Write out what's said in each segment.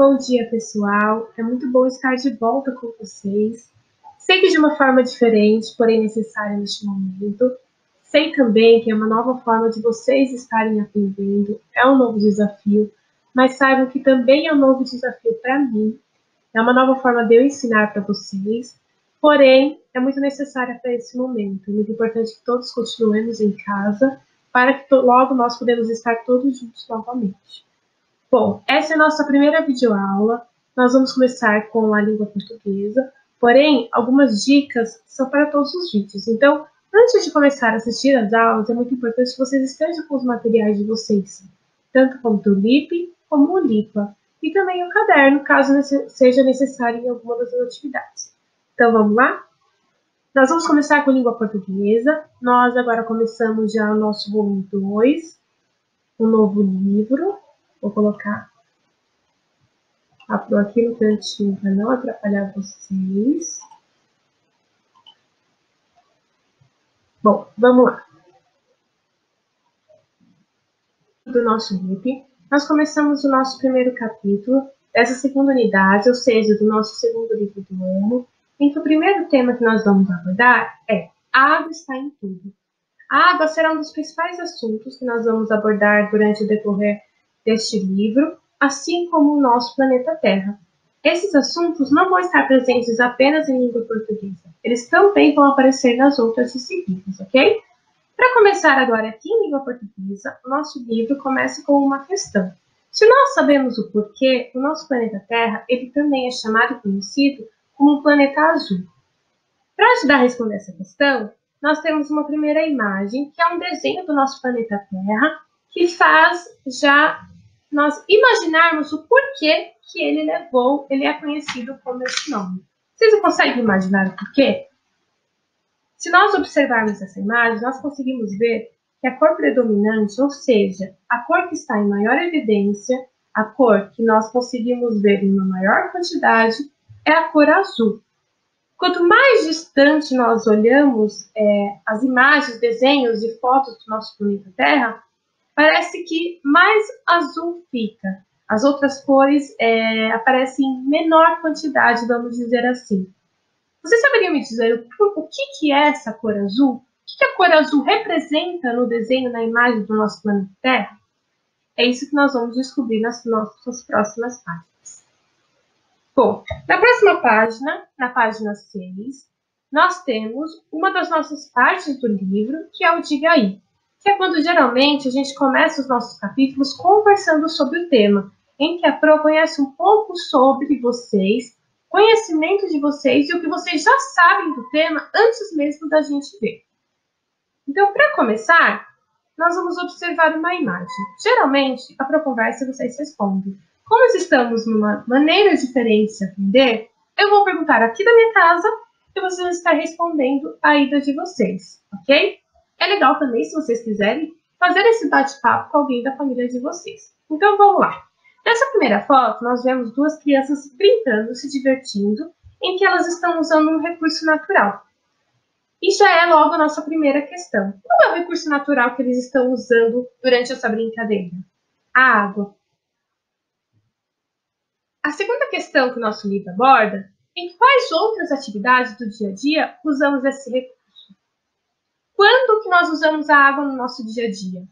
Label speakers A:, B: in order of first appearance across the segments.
A: Bom dia, pessoal. É muito bom estar de volta com vocês. Sei que de uma forma diferente, porém necessária neste momento. Sei também que é uma nova forma de vocês estarem aprendendo, é um novo desafio, mas saibam que também é um novo desafio para mim. É uma nova forma de eu ensinar para vocês, porém é muito necessária para esse momento. É muito importante que todos continuemos em casa, para que logo nós podemos estar todos juntos novamente. Bom, essa é a nossa primeira videoaula. Nós vamos começar com a língua portuguesa, porém, algumas dicas são para todos os vídeos. Então, antes de começar a assistir as aulas, é muito importante que vocês estejam com os materiais de vocês, tanto como o Tulip como o Lipa, e também o caderno, caso seja necessário em alguma das atividades. Então, vamos lá? Nós vamos começar com língua portuguesa. Nós agora começamos já o nosso volume 2, um novo livro. Vou colocar a Pro aqui no cantinho para não atrapalhar vocês. Bom, vamos lá. Do nosso LIP, nós começamos o nosso primeiro capítulo dessa segunda unidade, ou seja, do nosso segundo livro do ano, em que o primeiro tema que nós vamos abordar é a água está em tudo. A água será um dos principais assuntos que nós vamos abordar durante o decorrer deste livro, assim como o nosso planeta Terra. Esses assuntos não vão estar presentes apenas em língua portuguesa, eles também vão aparecer nas outras disciplinas, ok? Para começar agora aqui em língua portuguesa, o nosso livro começa com uma questão. Se nós sabemos o porquê, o nosso planeta Terra, ele também é chamado e conhecido como um planeta azul. Para ajudar a responder essa questão, nós temos uma primeira imagem, que é um desenho do nosso planeta Terra, que faz já nós imaginarmos o porquê que ele é conhecido como esse nome. Vocês conseguem imaginar o porquê? Se nós observarmos essa imagem, nós conseguimos ver que a cor predominante, ou seja, a cor que está em maior evidência, a cor que nós conseguimos ver em uma maior quantidade, é a cor azul. Quanto mais distante nós olhamos as imagens, desenhos e fotos do nosso planeta Terra, parece que mais azul fica. As outras cores aparecem em menor quantidade, vamos dizer assim. Você saberia me dizer o que é essa cor azul? O que a cor azul representa no desenho, na imagem do nosso planeta Terra? É isso que nós vamos descobrir nas nossas próximas páginas. Bom, na próxima página, na página 6, nós temos uma das nossas partes do livro, que é o Diga Aí, que é quando geralmente a gente começa os nossos capítulos conversando sobre o tema, em que a Pro conhece um pouco sobre vocês, conhecimento de vocês e o que vocês já sabem do tema antes mesmo da gente ver. Então, para começar, nós vamos observar uma imagem. Geralmente, a Pro Conversa vocês respondem. Como nós estamos numa maneira diferente de aprender, eu vou perguntar aqui da minha casa e vocês vão estar respondendo a ida de vocês, ok? É legal também, se vocês quiserem, fazer esse bate-papo com alguém da família de vocês. Então, vamos lá. Nessa primeira foto, nós vemos duas crianças brincando, se divertindo, em que elas estão usando um recurso natural. E já é logo a nossa primeira questão. Qual é o recurso natural que eles estão usando durante essa brincadeira? A água. A segunda questão que o nosso livro aborda é em quais outras atividades do dia a dia usamos esse recurso? Quando que nós usamos a água no nosso dia a dia?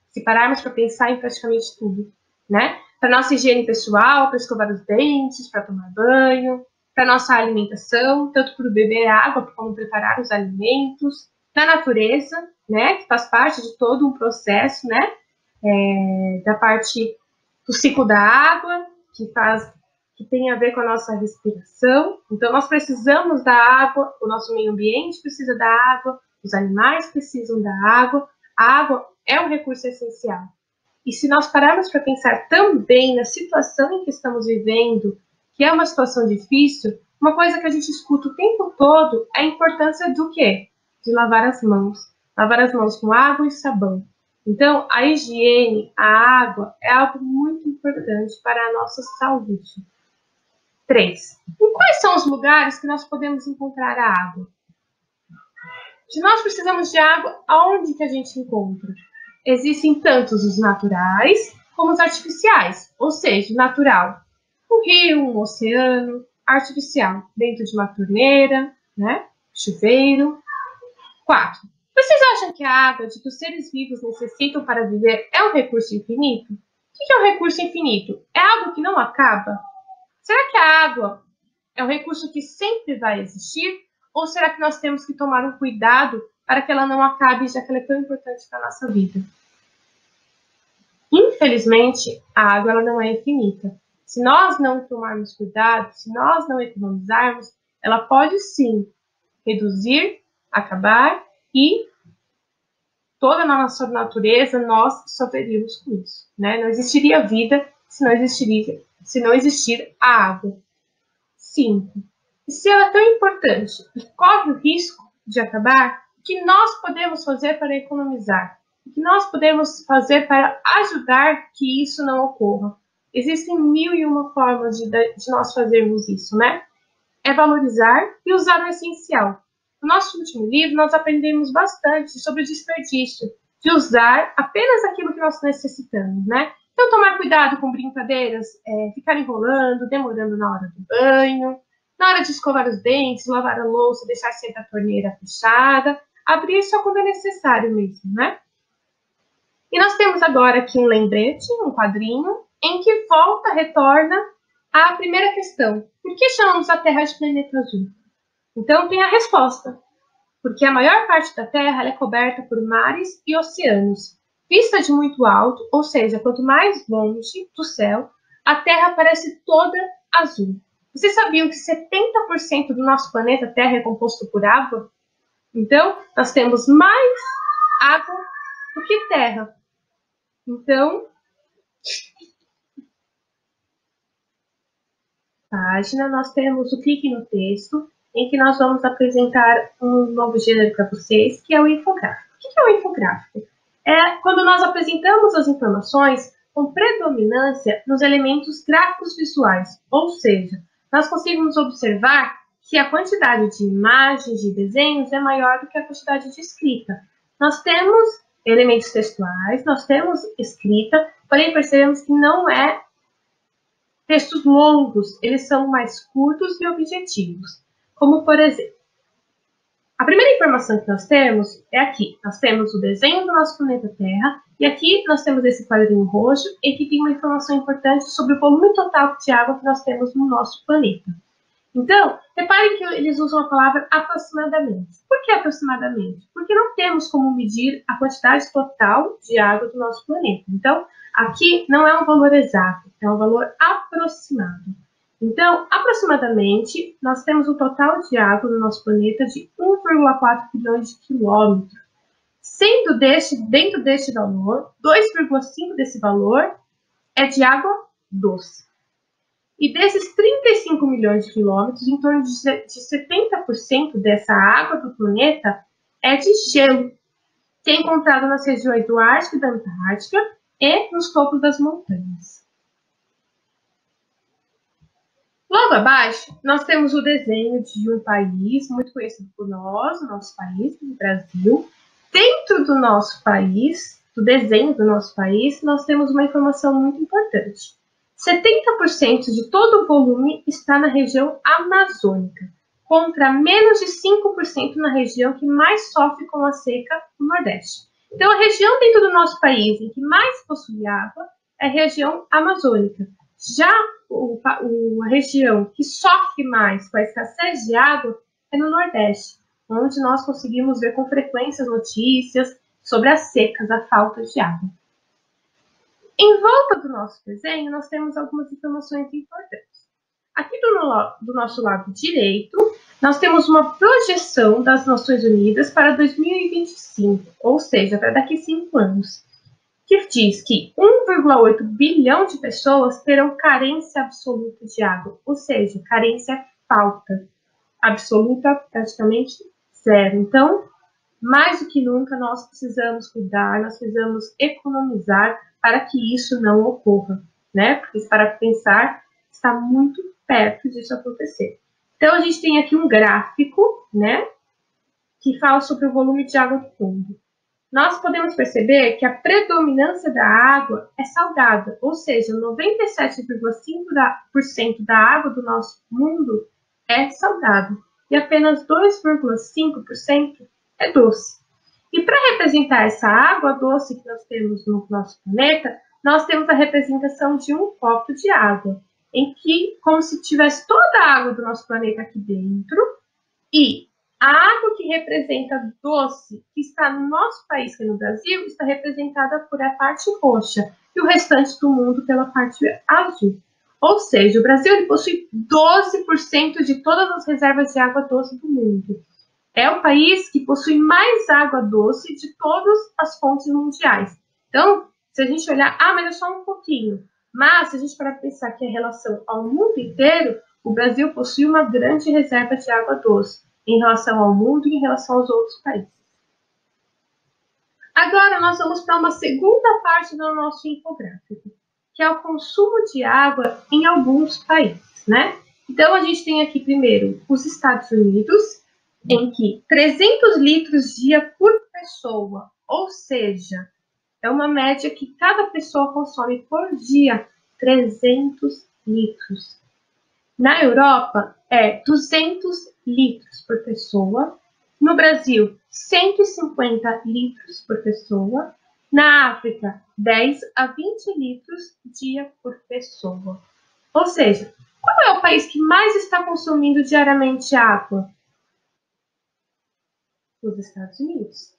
A: Se pararmos para pensar em praticamente tudo, né? Para nossa higiene pessoal, para escovar os dentes, para tomar banho, para nossa alimentação, tanto para beber água como preparar os alimentos, na natureza, né? Que faz parte de todo um processo, né? Da parte do ciclo da água, que tem a ver com a nossa respiração. Então, nós precisamos da água, o nosso meio ambiente precisa da água, os animais precisam da água. A água é um recurso essencial. E se nós pararmos para pensar também na situação em que estamos vivendo, que é uma situação difícil, uma coisa que a gente escuta o tempo todo é a importância do quê? De lavar as mãos. Lavar as mãos com água e sabão. Então, a higiene, a água, é algo muito importante para a nossa saúde. 3. Em quais são os lugares que nós podemos encontrar a água? Se nós precisamos de água, aonde que a gente encontra? Existem tantos os naturais, como os artificiais, ou seja, natural. Um rio, um oceano, artificial, dentro de uma torneira, né? Chuveiro. 4. Vocês acham que a água de que os seres vivos necessitam para viver é um recurso infinito? O que é um recurso infinito? É algo que não acaba? Será que a água é um recurso que sempre vai existir? Ou será que nós temos que tomar um cuidado para que ela não acabe, já que ela é tão importante para a nossa vida? Infelizmente, a água ela não é infinita. Se nós não tomarmos cuidado, se nós não economizarmos, ela pode sim reduzir, acabar e toda a nossa natureza nós sofreríamos com isso, né? Não existiria vida se não existir a água. 5. E se ela é tão importante e corre o risco de acabar, o que nós podemos fazer para economizar? O que nós podemos fazer para ajudar que isso não ocorra? Existem 1001 formas de nós fazermos isso, né? É valorizar e usar o essencial. No nosso último livro, nós aprendemos bastante sobre o desperdício, de usar apenas aquilo que nós necessitamos, né? Então, tomar cuidado com brincadeiras, ficar enrolando, demorando na hora do banho, na hora de escovar os dentes, lavar a louça, deixar sempre a torneira fechada, abrir só quando é necessário mesmo, né? E nós temos agora aqui um lembrete, um quadrinho, em que retorna à primeira questão. Por que chamamos a Terra de planeta azul? Então, tem a resposta. Porque a maior parte da Terra é coberta por mares e oceanos. Vista de muito alto, ou seja, quanto mais longe do céu, a Terra parece toda azul. Vocês sabiam que 70% do nosso planeta Terra é composto por água? Então, nós temos mais água do que terra. Então, página, nós temos o clique no texto, em que nós vamos apresentar um novo gênero para vocês, que é o infográfico. O que é o infográfico? É quando nós apresentamos as informações com predominância nos elementos gráficos visuais, ou seja, nós conseguimos observar que a quantidade de imagens, de desenhos é maior do que a quantidade de escrita. Nós temos elementos textuais, nós temos escrita, porém percebemos que não é textos longos, eles são mais curtos e objetivos. Como, por exemplo, a primeira informação que nós temos é aqui. Nós temos o desenho do nosso planeta Terra e aqui nós temos esse quadrinho roxo em que tem uma informação importante sobre o volume total de água que nós temos no nosso planeta. Então, reparem que eles usam a palavra aproximadamente. Por que aproximadamente? Porque não temos como medir a quantidade total de água do nosso planeta. Então, aqui não é um valor exato, é um valor aproximado. Então, aproximadamente, nós temos um total de água no nosso planeta de 1,4 bilhões de quilômetros. Sendo dentro deste valor, 2,5 desse valor é de água doce. E desses 35 milhões de quilômetros, em torno de 70% dessa água do planeta é de gelo, que é encontrado nas regiões do Ártico e da Antártica e nos topos das montanhas. Logo abaixo, nós temos o desenho de um país muito conhecido por nós, o nosso país, o Brasil. Dentro do nosso país, do desenho do nosso país, nós temos uma informação muito importante. 70% de todo o volume está na região amazônica, contra menos de 5% na região que mais sofre com a seca no Nordeste. Então, a região dentro do nosso país em que mais possui água é a região amazônica. Já a região que sofre mais com a escassez de água é no Nordeste, onde nós conseguimos ver com frequência notícias sobre as secas, a falta de água. Em volta do nosso desenho, nós temos algumas informações importantes. Aqui do nosso lado direito, nós temos uma projeção das Nações Unidas para 2025, ou seja, para daqui a 5 anos, que diz que 1,8 bilhão de pessoas terão carência absoluta de água, ou seja, carência é falta, absoluta praticamente zero. Então, mais do que nunca, nós precisamos cuidar, nós precisamos economizar para que isso não ocorra, né? Porque, para pensar, está muito perto disso acontecer. Então, a gente tem aqui um gráfico, né? Que fala sobre o volume de água do mundo. nós podemos perceber que a predominância da água é salgada, ou seja, 97,5% da água do nosso mundo é salgada e apenas 2,5% é doce. E para representar essa água doce que nós temos no nosso planeta, nós temos a representação de um copo de água, em que, como se tivesse toda a água do nosso planeta aqui dentro, e a água que representa doce, que está no nosso país, que é no Brasil, está representada por a parte roxa, e o restante do mundo pela parte azul. Ou seja, o Brasil ele possui 12% de todas as reservas de água doce do mundo. É o país que possui mais água doce de todas as fontes mundiais. Então, se a gente olhar, mas é só um pouquinho. Mas, se a gente parar para pensar que em relação ao mundo inteiro, o Brasil possui uma grande reserva de água doce em relação ao mundo e em relação aos outros países. Agora, nós vamos para uma segunda parte do nosso infográfico, que é o consumo de água em alguns países, né? Então, a gente tem aqui primeiro os Estados Unidos, em que 300 litros dia por pessoa, ou seja, é uma média que cada pessoa consome por dia 300 litros. Na Europa, é 200 litros por pessoa. No Brasil, 150 litros por pessoa. Na África, 10 a 20 litros dia por pessoa. Ou seja, qual é o país que mais está consumindo diariamente água? Os Estados Unidos.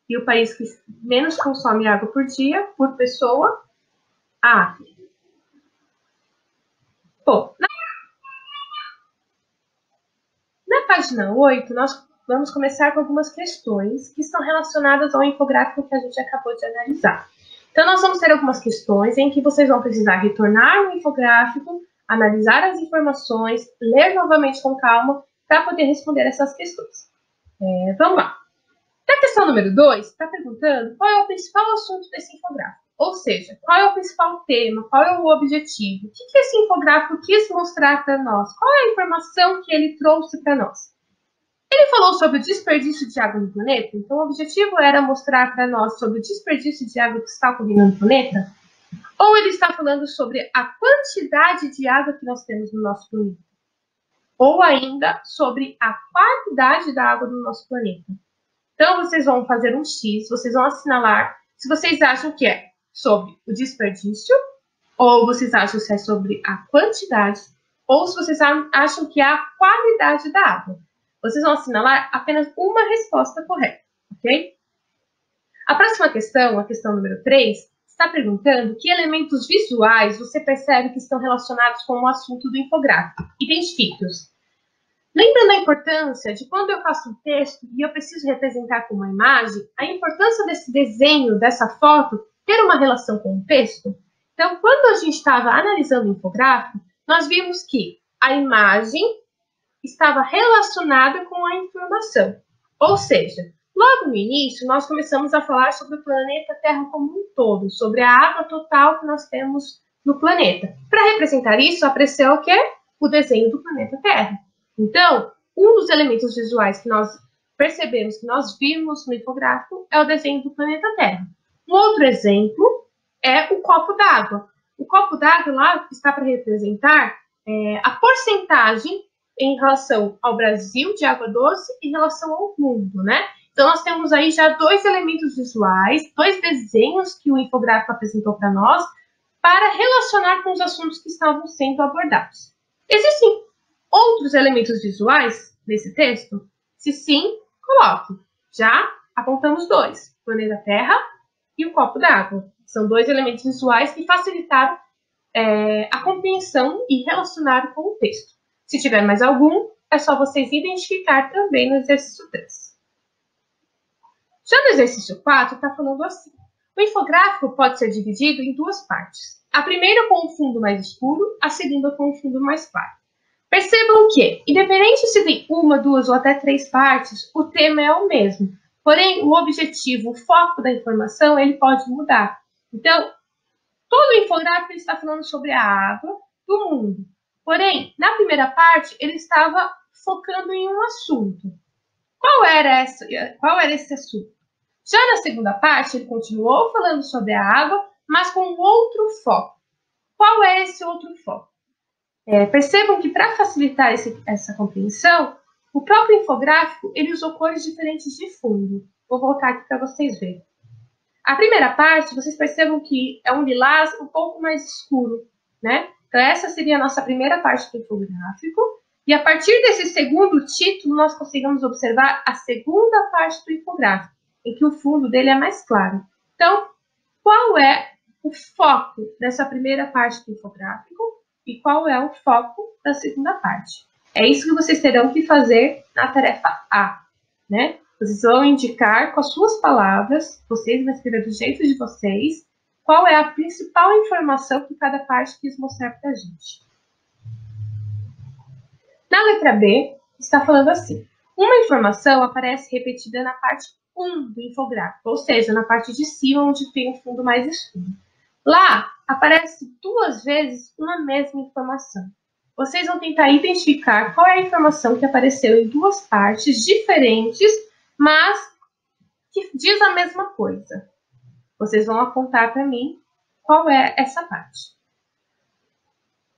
A: E o país que menos consome água por dia, por pessoa, a África. Bom, na página 8, nós vamos começar com algumas questões que estão relacionadas ao infográfico que a gente acabou de analisar. Então, nós vamos ter algumas questões em que vocês vão precisar retornar no infográfico, analisar as informações, ler novamente com calma, para poder responder essas questões. Vamos lá. Na questão número 2, está perguntando qual é o principal assunto desse infográfico. Ou seja, qual é o principal tema, qual é o objetivo, o que esse infográfico quis mostrar para nós, qual é a informação que ele trouxe para nós. Ele falou sobre o desperdício de água no planeta, então o objetivo era mostrar para nós sobre o desperdício de água que está ocorrendo no planeta, ou ele está falando sobre a quantidade de água que nós temos no nosso planeta, ou ainda sobre a qualidade da água do nosso planeta. Então, vocês vão fazer um X, vocês vão assinalar se vocês acham que é sobre o desperdício, ou vocês acham que é sobre a quantidade, ou se vocês acham que é a qualidade da água. Vocês vão assinalar apenas uma resposta correta, ok? A próxima questão, a questão número 3, está perguntando que elementos visuais você percebe que estão relacionados com o assunto do infográfico. Identifique-os. Lembrando a importância de quando eu faço um texto e eu preciso representar com uma imagem, a importância desse desenho, dessa foto, ter uma relação com o texto. Então, quando a gente estava analisando o infográfico, nós vimos que a imagem estava relacionada com a informação. Ou seja, logo no início, nós começamos a falar sobre o planeta Terra como um todo, sobre a água total que nós temos no planeta. Para representar isso, apareceu o quê? O desenho do planeta Terra. Então, um dos elementos visuais que nós percebemos, que nós vimos no infográfico, é o desenho do planeta Terra. Um outro exemplo é o copo d'água. O copo d'água lá está para representar a porcentagem em relação ao Brasil de água doce e em relação ao mundo, né? Então, nós temos aí já 2 elementos visuais, 2 desenhos que o infográfico apresentou para nós, para relacionar com os assuntos que estavam sendo abordados. Existem outros elementos visuais nesse texto? Se sim, coloque. Já apontamos 2, o planeta Terra e o copo d'água. São 2 elementos visuais que facilitaram a compreensão e relacionar com o texto. Se tiver mais algum, é só vocês identificar também no exercício 3. Já no exercício 4, está falando assim. O infográfico pode ser dividido em 2 partes. A primeira com o fundo mais escuro, a segunda com o fundo mais claro. Percebam que, independente se tem 1, 2 ou até 3 partes, o tema é o mesmo. Porém, o objetivo, o foco da informação, ele pode mudar. Então, todo o infográfico está falando sobre a água do mundo. Porém, na primeira parte, ele estava focando em um assunto. Qual era esse assunto? Já na segunda parte, ele continuou falando sobre a água, mas com outro foco. Qual é esse outro foco? Percebam que para facilitar essa compreensão, o próprio infográfico ele usou cores diferentes de fundo. Vou voltar aqui para vocês verem. A primeira parte, vocês percebam que é um lilás um pouco mais escuro, né? Então essa seria a nossa primeira parte do infográfico. E a partir desse segundo título, nós conseguimos observar a segunda parte do infográfico, em que o fundo dele é mais claro. Então, qual é o foco dessa primeira parte do infográfico e qual é o foco da segunda parte? É isso que vocês terão que fazer na tarefa A, né? Vocês vão indicar com as suas palavras, vocês vão escrever do jeito de vocês, qual é a principal informação que cada parte quis mostrar para a gente. Na letra B, está falando assim: uma informação aparece repetida na parte 1 do infográfico, ou seja, na parte de cima, onde tem um fundo mais escuro. Lá, aparece 2 vezes uma mesma informação. Vocês vão tentar identificar qual é a informação que apareceu em 2 partes diferentes, mas que diz a mesma coisa. Vocês vão apontar para mim qual é essa parte.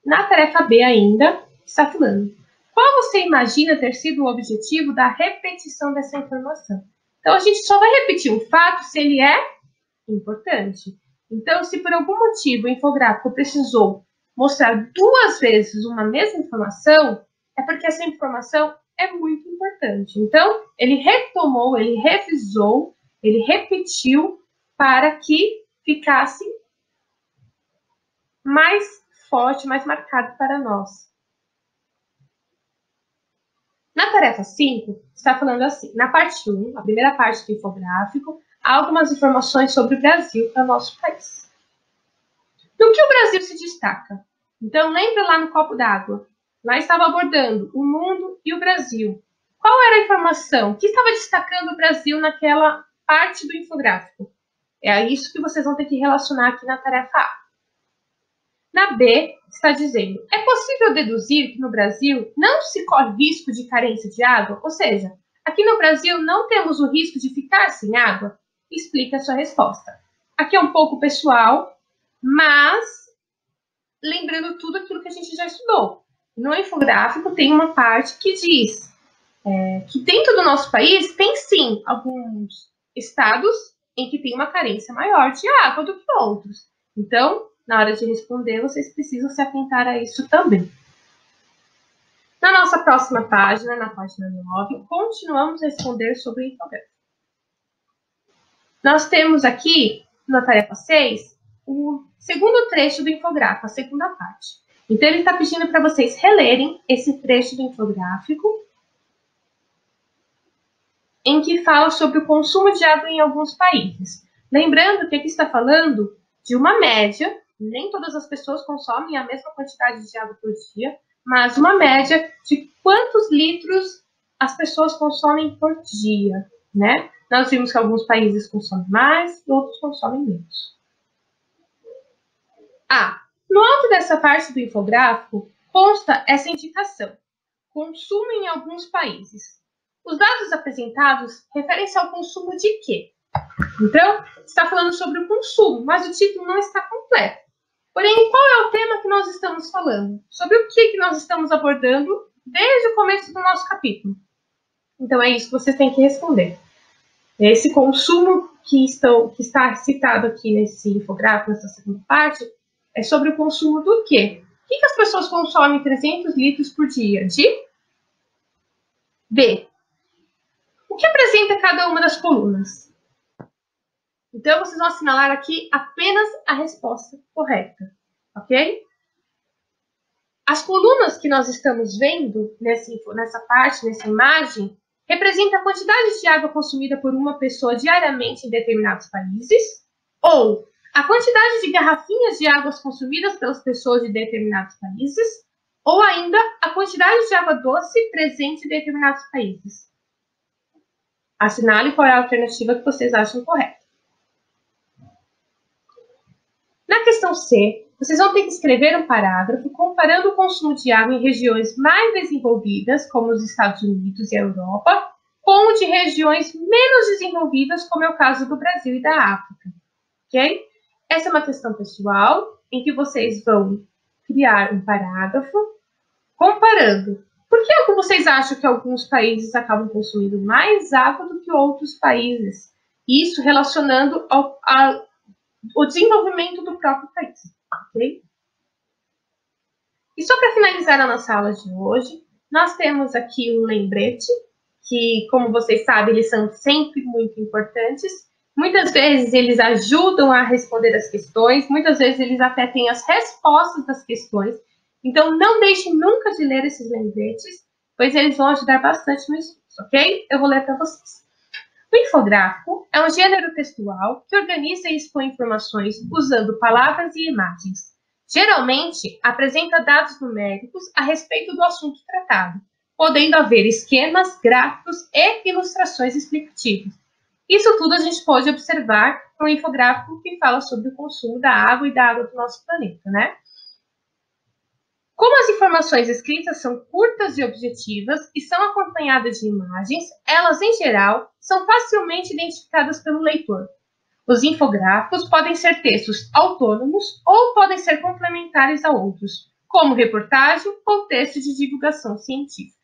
A: Na tarefa B ainda, está falando: qual você imagina ter sido o objetivo da repetição dessa informação? Então, a gente só vai repetir um fato se ele é importante. Então, se por algum motivo o infográfico precisou mostrar 2 vezes uma mesma informação, é porque essa informação é muito importante. Então, ele retomou, ele revisou, ele repetiu para que ficasse mais forte, mais marcado para nós. Na tarefa 5, está falando assim: na parte 1, a primeira parte do infográfico, há algumas informações sobre o Brasil para o nosso país. No que o Brasil se destaca? Então, lembra lá no copo d'água? Lá estava abordando o mundo e o Brasil. Qual era a informação que estava destacando o Brasil naquela parte do infográfico? É isso que vocês vão ter que relacionar aqui na tarefa A. Na B, está dizendo: é possível deduzir que no Brasil não se corre risco de carência de água? Ou seja, aqui no Brasil não temos o risco de ficar sem água? Explique a sua resposta. Aqui é um pouco pessoal, mas lembrando tudo aquilo que a gente já estudou. No infográfico tem uma parte que diz que dentro do nosso país tem sim alguns estados em que tem uma carência maior de água do que outros. Então, na hora de responder, vocês precisam se atentar a isso também. Na nossa próxima página, na página 9, continuamos a responder sobre o infográfico. Nós temos aqui, na tarefa 6, o segundo trecho do infográfico, a segunda parte. Então, ele está pedindo para vocês relerem esse trecho do infográfico, em que fala sobre o consumo de água em alguns países. Lembrando que aqui está falando de uma média, nem todas as pessoas consomem a mesma quantidade de água por dia, mas uma média de quantos litros as pessoas consomem por dia, né? Nós vimos que alguns países consomem mais e outros consomem menos. No alto dessa parte do infográfico consta essa indicação: consumo em alguns países. Os dados apresentados referem-se ao consumo de quê? Então, está falando sobre o consumo, mas o título não está completo. Porém, qual é o tema que nós estamos falando? Sobre o que nós estamos abordando desde o começo do nosso capítulo? Então, é isso que vocês têm que responder. Esse consumo que está citado aqui nesse infográfico, nessa segunda parte, é sobre o consumo do quê? O que as pessoas consomem 300 litros por dia? De B. O que apresenta cada uma das colunas? Então, vocês vão assinalar aqui apenas a resposta correta, ok? As colunas que nós estamos vendo nessa parte, nessa imagem, representam a quantidade de água consumida por uma pessoa diariamente em determinados países, ou a quantidade de garrafinhas de águas consumidas pelas pessoas de determinados países, ou ainda a quantidade de água doce presente em determinados países. Assinale qual é a alternativa que vocês acham correta. Na questão C, vocês vão ter que escrever um parágrafo comparando o consumo de água em regiões mais desenvolvidas, como os Estados Unidos e a Europa, com o de regiões menos desenvolvidas, como é o caso do Brasil e da África, ok? Essa é uma questão pessoal, em que vocês vão criar um parágrafo comparando. Por que vocês acham que alguns países acabam consumindo mais água do que outros países? Isso relacionando ao desenvolvimento do próprio país, ok? E só para finalizar a nossa aula de hoje, nós temos aqui um lembrete, que, como vocês sabem, eles são sempre muito importantes. Muitas vezes eles ajudam a responder as questões, muitas vezes eles até têm as respostas das questões. Então, não deixe nunca de ler esses lembretes, pois eles vão ajudar bastante no estudo, ok? Eu vou ler para vocês. O infográfico é um gênero textual que organiza e expõe informações usando palavras e imagens. Geralmente, apresenta dados numéricos a respeito do assunto tratado, podendo haver esquemas, gráficos e ilustrações explicativas. Isso tudo a gente pode observar no infográfico que fala sobre o consumo da água e da água do nosso planeta, né? Como as informações escritas são curtas e objetivas e são acompanhadas de imagens, elas, em geral, são facilmente identificadas pelo leitor. Os infográficos podem ser textos autônomos ou podem ser complementares a outros, como reportagem ou texto de divulgação científica.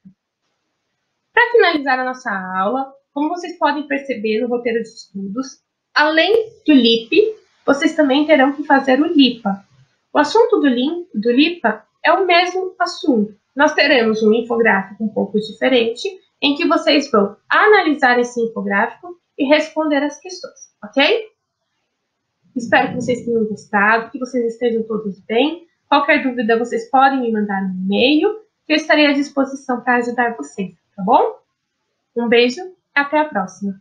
A: Para finalizar a nossa aula, como vocês podem perceber no roteiro de estudos, além do LIP, vocês também terão que fazer o LIPA. O assunto do LIPA é o mesmo assunto. Nós teremos um infográfico um pouco diferente, em que vocês vão analisar esse infográfico e responder as questões, ok? Espero que vocês tenham gostado, que vocês estejam todos bem. Qualquer dúvida, vocês podem me mandar um e-mail, que eu estarei à disposição para ajudar vocês, tá bom? Um beijo, até a próxima!